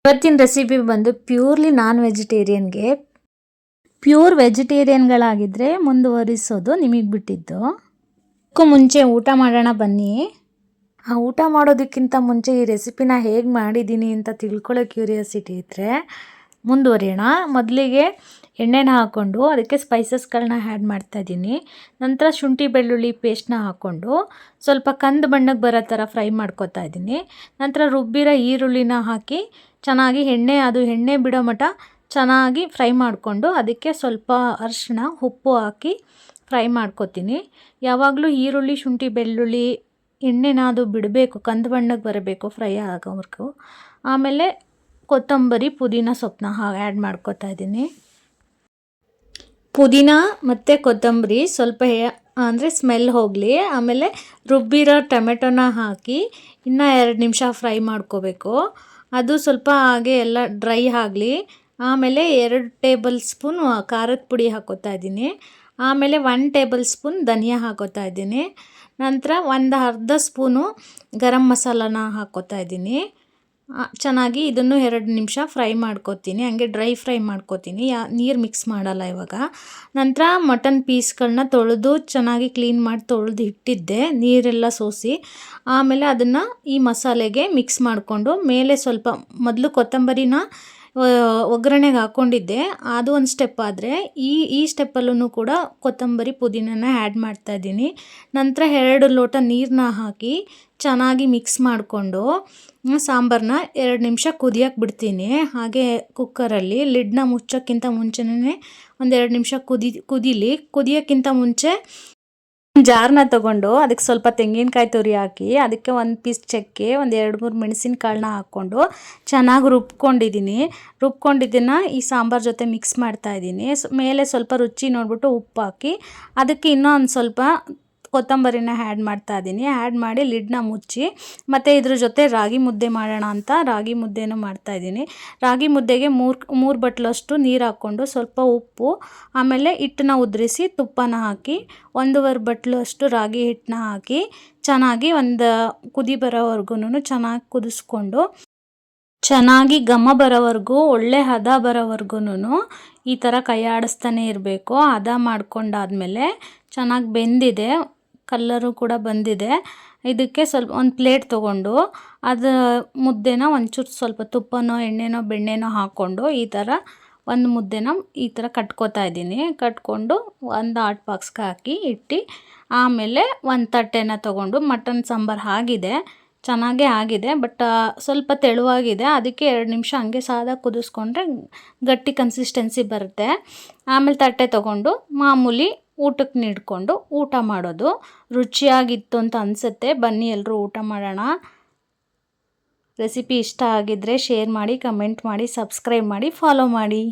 ಇವತ್ತಿನ ರೆಸಿಪಿ ಬಂದು ಪ್ಯೂರ್ಲಿ ನಾನ್ ವೆಜಿಟೇರಿಯನ್ಗೆ. ಪ್ಯೂರ್ ವೆಜಿಟೇರಿಯನ್ಗಳಾಗಿದ್ದರೆ ಮುಂದುವರಿಸೋದು ನಿಮಗೆ ಬಿಟ್ಟಿದ್ದು. ಅದಕ್ಕೂ ಮುಂಚೆ ಊಟ ಮಾಡೋಣ ಬನ್ನಿ. ಆ ಊಟ ಮಾಡೋದಕ್ಕಿಂತ ಮುಂಚೆ ಈ ರೆಸಿಪಿನ ಹೇಗೆ ಮಾಡಿದ್ದೀನಿ ಅಂತ ತಿಳ್ಕೊಳ್ಳೋ ಕ್ಯೂರಿಯಾಸಿಟಿ ಇದ್ದರೆ ಮುಂದುವರಿಯೋಣ. ಮೊದಲಿಗೆ ಎಣ್ಣೆನ ಹಾಕ್ಕೊಂಡು ಅದಕ್ಕೆ ಸ್ಪೈಸಸ್ಗಳನ್ನ ಆ್ಯಡ್ ಮಾಡ್ತಾಯಿದ್ದೀನಿ. ನಂತರ ಶುಂಠಿ ಬೆಳ್ಳುಳ್ಳಿ ಪೇಸ್ಟ್ನ ಹಾಕ್ಕೊಂಡು ಸ್ವಲ್ಪ ಕಂದು ಬಣ್ಣಕ್ಕೆ ಬರೋ ಥರ ಫ್ರೈ ಮಾಡ್ಕೊತಾ ಇದ್ದೀನಿ. ನಂತರ ರುಬ್ಬಿರೋ ಈರುಳ್ಳಿನ ಹಾಕಿ ಚೆನ್ನಾಗಿ ಎಣ್ಣೆ ಬಿಡೋ ಮಟ್ಟ ಚೆನ್ನಾಗಿ ಫ್ರೈ ಮಾಡಿಕೊಂಡು ಅದಕ್ಕೆ ಸ್ವಲ್ಪ ಅರಿಶಿಣ ಉಪ್ಪು ಹಾಕಿ ಫ್ರೈ ಮಾಡ್ಕೊತೀನಿ. ಯಾವಾಗಲೂ ಈರುಳ್ಳಿ ಶುಂಠಿ ಬೆಳ್ಳುಳ್ಳಿ ಎಣ್ಣೆನ ಅದು ಬಿಡಬೇಕು, ಕಂದು ಬಣ್ಣಕ್ಕೆ ಬರಬೇಕು ಫ್ರೈ ಆಗೋವರೆಗೂ. ಆಮೇಲೆ ಕೊತ್ತಂಬರಿ ಪುದೀನ ಸೊಪ್ಪನ್ನ ಆ್ಯಡ್ ಮಾಡ್ಕೊತಾ ಇದ್ದೀನಿ. ಪುದೀನ ಮತ್ತು ಕೊತ್ತಂಬರಿ ಸ್ವಲ್ಪ ಅಂದರೆ ಸ್ಮೆಲ್ ಹೋಗಲಿ. ಆಮೇಲೆ ರುಬ್ಬಿರೋ ಟೊಮೆಟೊನ ಹಾಕಿ ಇನ್ನೂ 2 ನಿಮಿಷ ಫ್ರೈ ಮಾಡ್ಕೋಬೇಕು. ಅದು ಸ್ವಲ್ಪ ಹಾಗೆ ಎಲ್ಲ ಡ್ರೈ ಆಗಲಿ. ಆಮೇಲೆ 2 ಟೇಬಲ್ ಸ್ಪೂನ್ ಖಾರದ ಪುಡಿ ಹಾಕೋತಾ ಇದ್ದೀನಿ. ಆಮೇಲೆ 1 ಟೇಬಲ್ ಸ್ಪೂನ್ ಧನಿಯಾ ಹಾಕೋತಾ ಇದ್ದೀನಿ. ನಂತರ ಒಂದು ಅರ್ಧ ಸ್ಪೂನು ಗರಂ ಮಸಾಲಾನ ಹಾಕೋತಾ ಇದ್ದೀನಿ. ಚೆನ್ನಾಗಿ ಇದನ್ನು 2 ನಿಮಿಷ ಫ್ರೈ ಮಾಡ್ಕೊತೀನಿ. ಹಂಗೆ ಡ್ರೈ ಫ್ರೈ ಮಾಡ್ಕೊತೀನಿ, ನೀರು ಮಿಕ್ಸ್ ಮಾಡಲ್ಲ ಇವಾಗ. ನಂತರ ಮಟನ್ ಪೀಸ್ಗಳನ್ನ ತೊಳೆದು ಚೆನ್ನಾಗಿ ಕ್ಲೀನ್ ಮಾಡಿ ತೊಳೆದು ಇಟ್ಟಿದ್ದೆ, ನೀರೆಲ್ಲ ಸೋಸಿ. ಆಮೇಲೆ ಅದನ್ನು ಈ ಮಸಾಲೆಗೆ ಮಿಕ್ಸ್ ಮಾಡಿಕೊಂಡು ಮೇಲೆ ಸ್ವಲ್ಪ ಮೊದಲು ಕೊತ್ತಂಬರಿನ ಒಗ್ಗರಣೆಗೆ ಹಾಕ್ಕೊಂಡಿದ್ದೆ. ಅದು ಒಂದು ಸ್ಟೆಪ್ ಆದರೆ ಈ ಸ್ಟೆಪ್ಪಲ್ಲೂ ಕೂಡ ಕೊತ್ತಂಬರಿ ಪುದೀನನ ಆ್ಯಡ್ ಮಾಡ್ತಾಯಿದ್ದೀನಿ. ನಂತರ 2 ಲೋಟ ನೀರನ್ನ ಹಾಕಿ ಚೆನ್ನಾಗಿ ಮಿಕ್ಸ್ ಮಾಡಿಕೊಂಡು ಸಾಂಬಾರನ್ನ 2 ನಿಮಿಷ ಕುದಿಯೋಕ್ಕೆ ಬಿಡ್ತೀನಿ. ಹಾಗೆ ಕುಕ್ಕರಲ್ಲಿ ಲಿಡ್ನ ಮುಚ್ಚೋಕ್ಕಿಂತ ಮುಂಚೆನೇ ಒಂದು 2 ನಿಮಿಷ ಕುದಿಯೋಕ್ಕಿಂತ ಮುಂಚೆ ಜಾರನ್ನ ತೊಗೊಂಡು ಅದಕ್ಕೆ ಸ್ವಲ್ಪ ತೆಂಗಿನಕಾಯಿ ತುರಿ ಹಾಕಿ ಅದಕ್ಕೆ 1 ಪೀಸ್ ಚಕ್ಕೆ, ಒಂದು 2-3 ಮೆಣಸಿನಕಾಳನ್ನ ಹಾಕ್ಕೊಂಡು ಚೆನ್ನಾಗಿ ರುಬ್ಕೊಂಡಿದ್ದನ್ನು ಈ ಸಾಂಬಾರು ಜೊತೆ ಮಿಕ್ಸ್ ಮಾಡ್ತಾಯಿದ್ದೀನಿ. ಮೇಲೆ ಸ್ವಲ್ಪ ರುಚಿ ನೋಡಿಬಿಟ್ಟು ಉಪ್ಪು ಹಾಕಿ ಅದಕ್ಕೆ ಇನ್ನೂ ಒಂದು ಸ್ವಲ್ಪ ಕೊತ್ತಂಬರಿನ ಆ್ಯಡ್ ಮಾಡ್ತಾಯಿದ್ದೀನಿ. ಆ್ಯಡ್ ಮಾಡಿ ಲಿಡ್ನ ಮುಚ್ಚಿ ಮತ್ತು ಇದ್ರ ಜೊತೆ ರಾಗಿ ಮುದ್ದೆ ಮಾಡೋಣ ಅಂತ ರಾಗಿ ಮುದ್ದೆನೂ ಮಾಡ್ತಾಯಿದ್ದೀನಿ. ರಾಗಿ ಮುದ್ದೆಗೆ 3 ಬಟ್ಲಷ್ಟು ನೀರು ಹಾಕ್ಕೊಂಡು ಸ್ವಲ್ಪ ಉಪ್ಪು, ಆಮೇಲೆ ಹಿಟ್ಟನ್ನ ಉದುರಿಸಿ ತುಪ್ಪನ ಹಾಕಿ 1.5 ಬಟ್ಲು ಅಷ್ಟು ರಾಗಿ ಹಿಟ್ಟನ್ನ ಹಾಕಿ ಚೆನ್ನಾಗಿ ಒಂದು ಕುದಿ ಬರೋವರೆಗೂ ಚೆನ್ನಾಗಿ ಕುದಿಸ್ಕೊಂಡು ಚೆನ್ನಾಗಿ ಘಮ ಬರೋವರೆಗೂ, ಒಳ್ಳೆ ಹದ ಬರೋವರೆಗೂ ಈ ಥರ ಕೈ ಆಡಿಸ್ತಾನೆ ಇರಬೇಕು. ಹದ ಮಾಡ್ಕೊಂಡಾದ್ಮೇಲೆ ಚೆನ್ನಾಗಿ ಬೆಂದಿದೆ, ಕಲ್ಲರು ಕೂಡ ಬಂದಿದೆ. ಇದಕ್ಕೆ ಸ್ವಲ್ಪ ಒಂದು ಪ್ಲೇಟ್ ತೊಗೊಂಡು ಅದು ಮುದ್ದೆನ ಒಂಚೂರು ಸ್ವಲ್ಪ ತುಪ್ಪನೋ ಎಣ್ಣೆನೋ ಬೆಣ್ಣೆನೋ ಹಾಕ್ಕೊಂಡು ಈ ಥರ ಒಂದು ಮುದ್ದೆನ ಈ ಥರ ಕಟ್ಕೋತಾ ಇದ್ದೀನಿ. ಕಟ್ಕೊಂಡು ಒಂದು ಹಾಟ್ ಬಾಕ್ಸ್ಗೆ ಹಾಕಿ ಇಟ್ಟು ಆಮೇಲೆ ಒಂದು ತಟ್ಟೆನ ತೊಗೊಂಡು ಮಟನ್ ಸಾಂಬಾರು ಆಗಿದೆ, ಚೆನ್ನಾಗೇ ಆಗಿದೆ, ಬಟ್ ಸ್ವಲ್ಪ ತೆಳುವಾಗಿದೆ. ಅದಕ್ಕೆ 2 ನಿಮಿಷ ಹಂಗೆ ಸಾದ ಕುದಿಸ್ಕೊಂಡ್ರೆ ಗಟ್ಟಿ ಕನ್ಸಿಸ್ಟೆನ್ಸಿ ಬರುತ್ತೆ. ಆಮೇಲೆ ತಟ್ಟೆ ತೊಗೊಂಡು ಮಾಮೂಲಿ ಊಟಕ್ಕೆ ನೀಡ್ಕೊಂಡು ಊಟ ಮಾಡೋದು. ರುಚಿಯಾಗಿತ್ತು ಅಂತ ಅನಿಸುತ್ತೆ. ಬನ್ನಿ ಎಲ್ಲರೂ ಊಟ ಮಾಡೋಣ. ರೆಸಿಪಿ ಇಷ್ಟ ಆಗಿದ್ದರೆ ಶೇರ್ ಮಾಡಿ, ಕಮೆಂಟ್ ಮಾಡಿ, ಸಬ್ಸ್ಕ್ರೈಬ್ ಮಾಡಿ, ಫಾಲೋ ಮಾಡಿ.